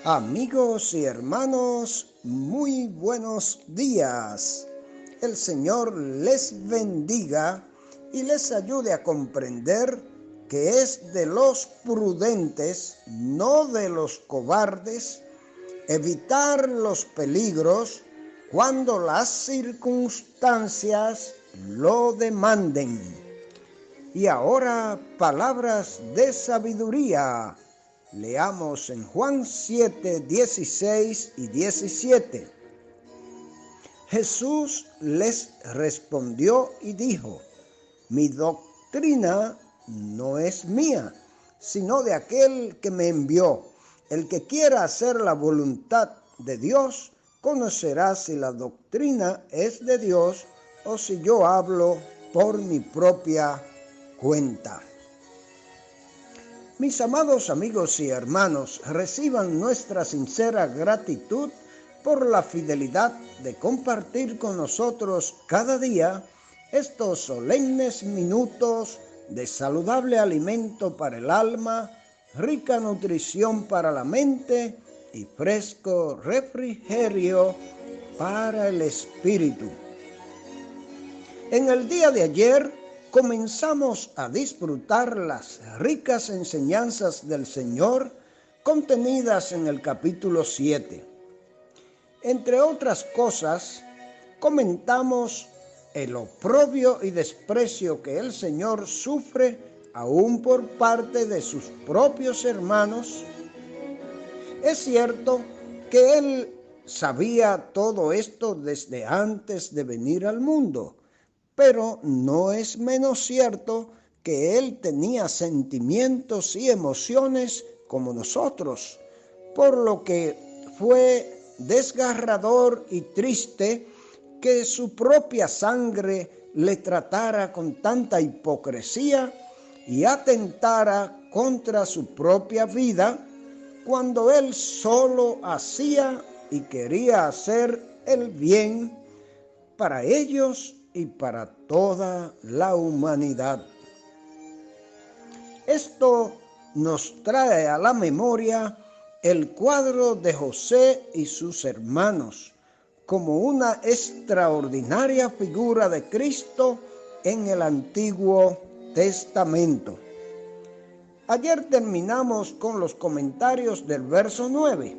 Amigos y hermanos, muy buenos días. El Señor les bendiga y les ayude a comprender que es de los prudentes, no de los cobardes, evitar los peligros cuando las circunstancias lo demanden. Y ahora, palabras de sabiduría. Leamos en Juan 7, 16 y 17. Jesús les respondió y dijo: mi doctrina no es mía, sino de aquel que me envió. El que quiera hacer la voluntad de Dios, conocerá si la doctrina es de Dios o si yo hablo por mi propia cuenta. Mis amados amigos y hermanos, reciban nuestra sincera gratitud por la fidelidad de compartir con nosotros cada día estos solemnes minutos de saludable alimento para el alma, rica nutrición para la mente y fresco refrigerio para el espíritu. En el día de ayer comenzamos a disfrutar las ricas enseñanzas del Señor contenidas en el capítulo 7. Entre otras cosas, comentamos el oprobio y desprecio que el Señor sufre aún por parte de sus propios hermanos. Es cierto que Él sabía todo esto desde antes de venir al mundo, pero no es menos cierto que Él tenía sentimientos y emociones como nosotros, por lo que fue desgarrador y triste que su propia sangre le tratara con tanta hipocresía y atentara contra su propia vida, cuando Él solo hacía y quería hacer el bien para ellos y para toda la humanidad. Esto nos trae a la memoria el cuadro de José y sus hermanos como una extraordinaria figura de Cristo en el Antiguo Testamento. Ayer terminamos con los comentarios del verso 9.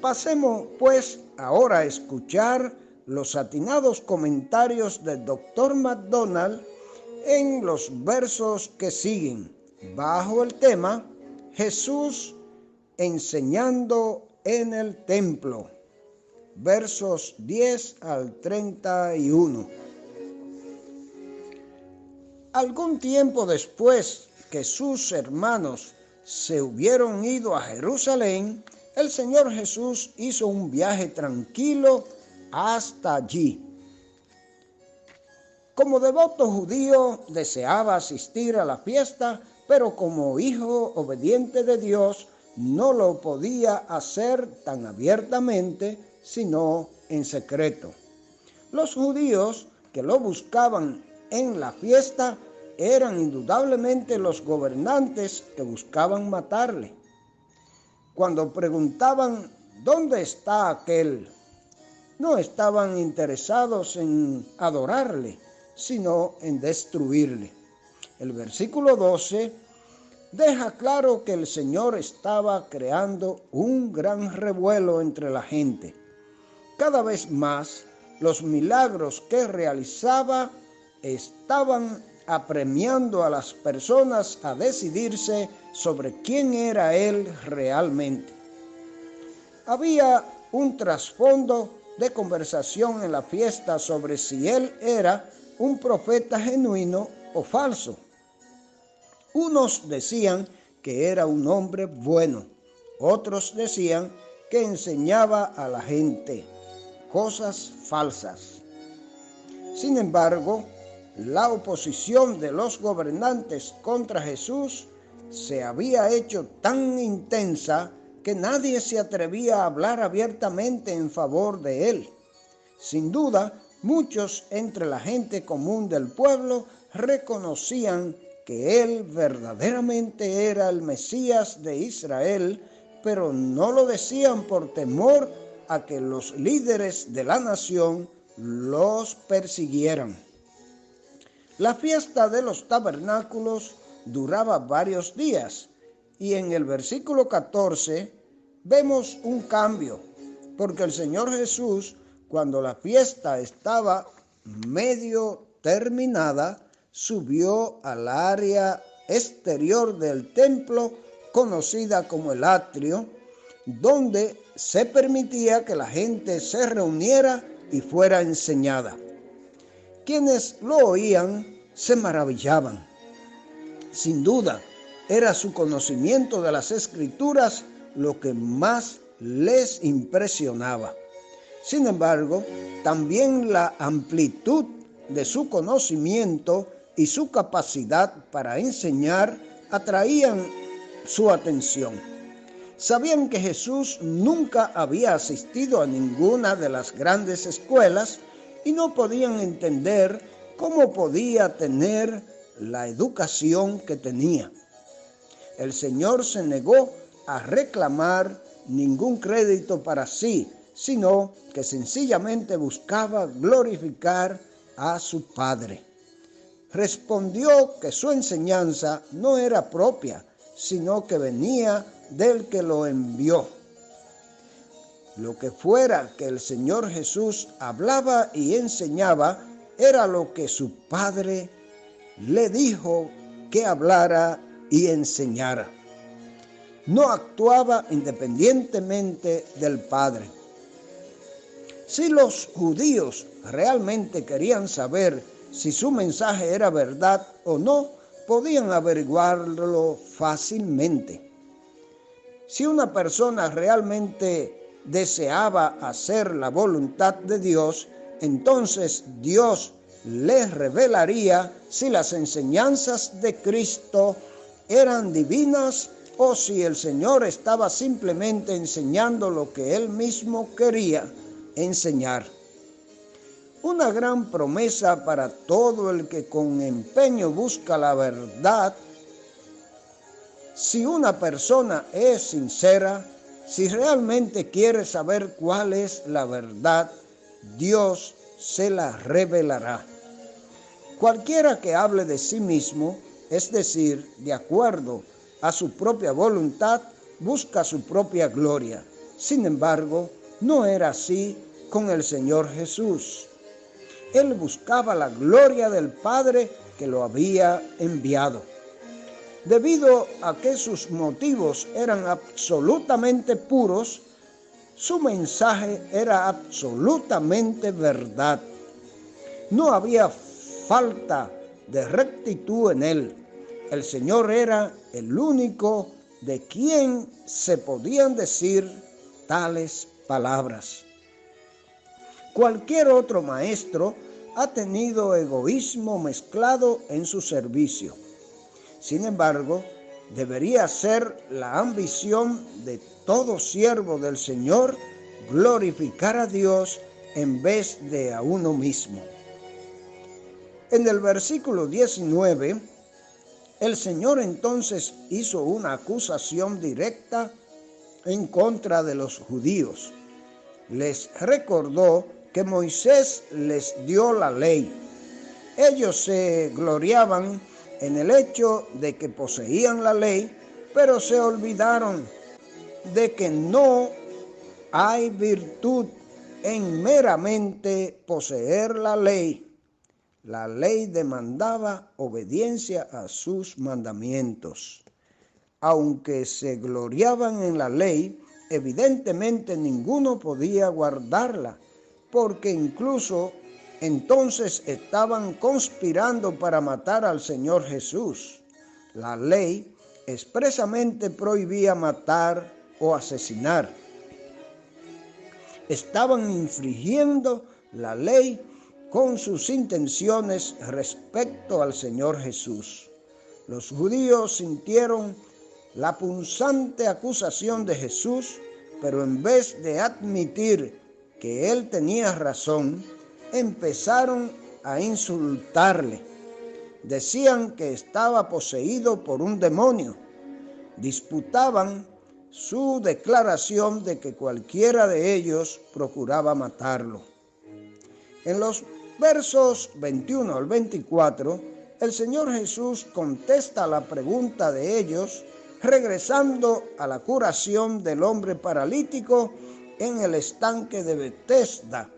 Pasemos pues ahora a escuchar los atinados comentarios del Dr. MacDonald en los versos que siguen, bajo el tema Jesús enseñando en el templo, versos 10 al 31. Algún tiempo después que sus hermanos se hubieron ido a Jerusalén, el Señor Jesús hizo un viaje tranquilo hasta allí. Como devoto judío deseaba asistir a la fiesta, pero como hijo obediente de Dios no lo podía hacer tan abiertamente, sino en secreto. Los judíos que lo buscaban en la fiesta eran indudablemente los gobernantes que buscaban matarle. Cuando preguntaban ¿dónde está aquel?, no estaban interesados en adorarle, sino en destruirle. El versículo 12 deja claro que el Señor estaba creando un gran revuelo entre la gente. Cada vez más, los milagros que realizaba estaban apremiando a las personas a decidirse sobre quién era Él realmente. Había un trasfondo de conversación en la fiesta sobre si Él era un profeta genuino o falso. Unos decían que era un hombre bueno, otros decían que enseñaba a la gente cosas falsas. Sin embargo, la oposición de los gobernantes contra Jesús se había hecho tan intensa que nadie se atrevía a hablar abiertamente en favor de él. Sin duda, muchos entre la gente común del pueblo reconocían que él verdaderamente era el Mesías de Israel, pero no lo decían por temor a que los líderes de la nación los persiguieran. La fiesta de los tabernáculos duraba varios días y en el versículo 14 vemos un cambio, porque el Señor Jesús, cuando la fiesta estaba medio terminada, subió al área exterior del templo, conocida como el atrio, donde se permitía que la gente se reuniera y fuera enseñada. Quienes lo oían se maravillaban. Sin duda, era su conocimiento de las Escrituras lo que más les impresionaba. Sin embargo, también la amplitud de su conocimiento y su capacidad para enseñar atraían su atención. Sabían que Jesús nunca había asistido a ninguna de las grandes escuelas y no podían entender cómo podía tener la educación que tenía. El Señor se negó a reclamar ningún crédito para sí, sino que sencillamente buscaba glorificar a su Padre. Respondió que su enseñanza no era propia, sino que venía del que lo envió. Lo que fuera que el Señor Jesús hablaba y enseñaba era lo que su Padre le dijo que hablara y enseñara. No actuaba independientemente del Padre. Si los judíos realmente querían saber si su mensaje era verdad o no, podían averiguarlo fácilmente. Si una persona realmente deseaba hacer la voluntad de Dios, entonces Dios les revelaría si las enseñanzas de Cristo eran divinas o si el Señor estaba simplemente enseñando lo que Él mismo quería enseñar. Una gran promesa para todo el que con empeño busca la verdad. Si una persona es sincera, si realmente quiere saber cuál es la verdad, Dios se la revelará. Cualquiera que hable de sí mismo, es decir, de acuerdo a su propia voluntad, busca su propia gloria. Sin embargo, no era así con el Señor Jesús. Él buscaba la gloria del Padre que lo había enviado. Debido a que sus motivos eran absolutamente puros, su mensaje era absolutamente verdad. No había falta de rectitud en él. El Señor era el único de quien se podían decir tales palabras. Cualquier otro maestro ha tenido egoísmo mezclado en su servicio. Sin embargo, debería ser la ambición de todo siervo del Señor glorificar a Dios en vez de a uno mismo. En el versículo 19, el Señor entonces hizo una acusación directa en contra de los judíos. Les recordó que Moisés les dio la ley. Ellos se gloriaban en el hecho de que poseían la ley, pero se olvidaron de que no hay virtud en meramente poseer la ley. La ley demandaba obediencia a sus mandamientos. Aunque se gloriaban en la ley, evidentemente ninguno podía guardarla, porque incluso entonces estaban conspirando para matar al Señor Jesús. La ley expresamente prohibía matar o asesinar. Estaban infringiendo la ley con sus intenciones respecto al Señor Jesús. Los judíos sintieron la punzante acusación de Jesús, pero en vez de admitir que él tenía razón, empezaron a insultarle. Decían que estaba poseído por un demonio. Disputaban su declaración de que cualquiera de ellos procuraba matarlo. En los versos 21 al 24, el Señor Jesús contesta la pregunta de ellos, regresando a la curación del hombre paralítico en el estanque de Betesda.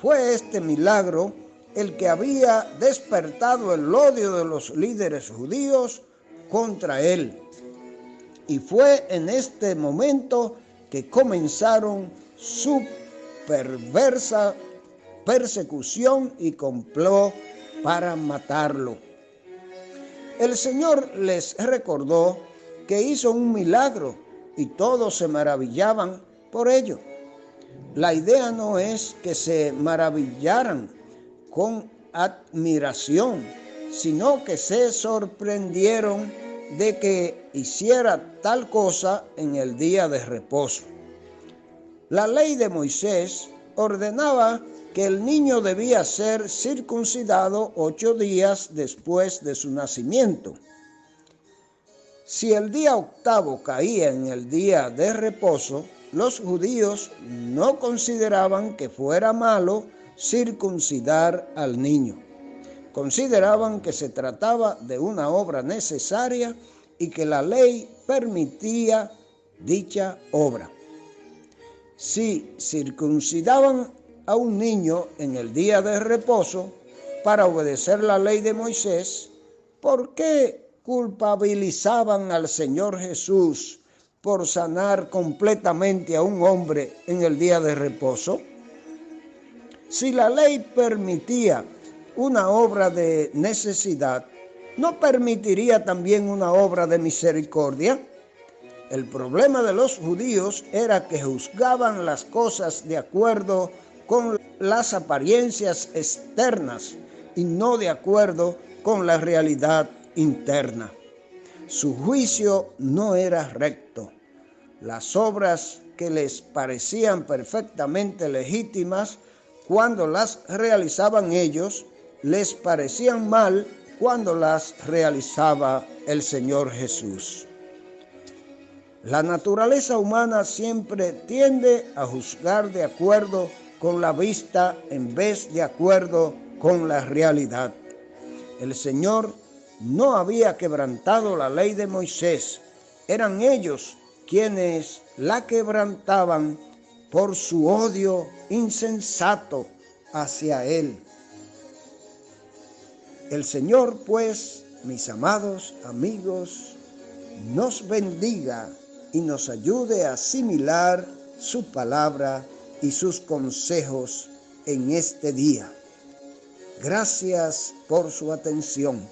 Fue este milagro el que había despertado el odio de los líderes judíos contra él. Y fue en este momento que comenzaron su perversa persecución y complot para matarlo. El Señor les recordó que hizo un milagro y todos se maravillaban por ello. La idea no es que se maravillaran con admiración, sino que se sorprendieron de que hiciera tal cosa en el día de reposo. La ley de Moisés ordenaba que el niño debía ser circuncidado 8 días después de su nacimiento. Si el día octavo caía en el día de reposo, los judíos no consideraban que fuera malo circuncidar al niño. Consideraban que se trataba de una obra necesaria y que la ley permitía dicha obra. Si circuncidaban a un niño en el día de reposo para obedecer la ley de Moisés, ¿por qué culpabilizaban al Señor Jesús por sanar completamente a un hombre en el día de reposo? Si la ley permitía una obra de necesidad, ¿no permitiría también una obra de misericordia? El problema de los judíos era que juzgaban las cosas de acuerdo con las apariencias externas y no de acuerdo con la realidad interna. Su juicio no era recto. Las obras que les parecían perfectamente legítimas cuando las realizaban ellos, les parecían mal cuando las realizaba el Señor Jesús. La naturaleza humana siempre tiende a juzgar de acuerdo con la vista en vez de acuerdo con la realidad. El Señor no había quebrantado la ley de Moisés. Eran ellos quienes la quebrantaban por su odio insensato hacia Él. El Señor, pues, mis amados amigos, nos bendiga y nos ayude a asimilar su palabra y sus consejos en este día. Gracias por su atención.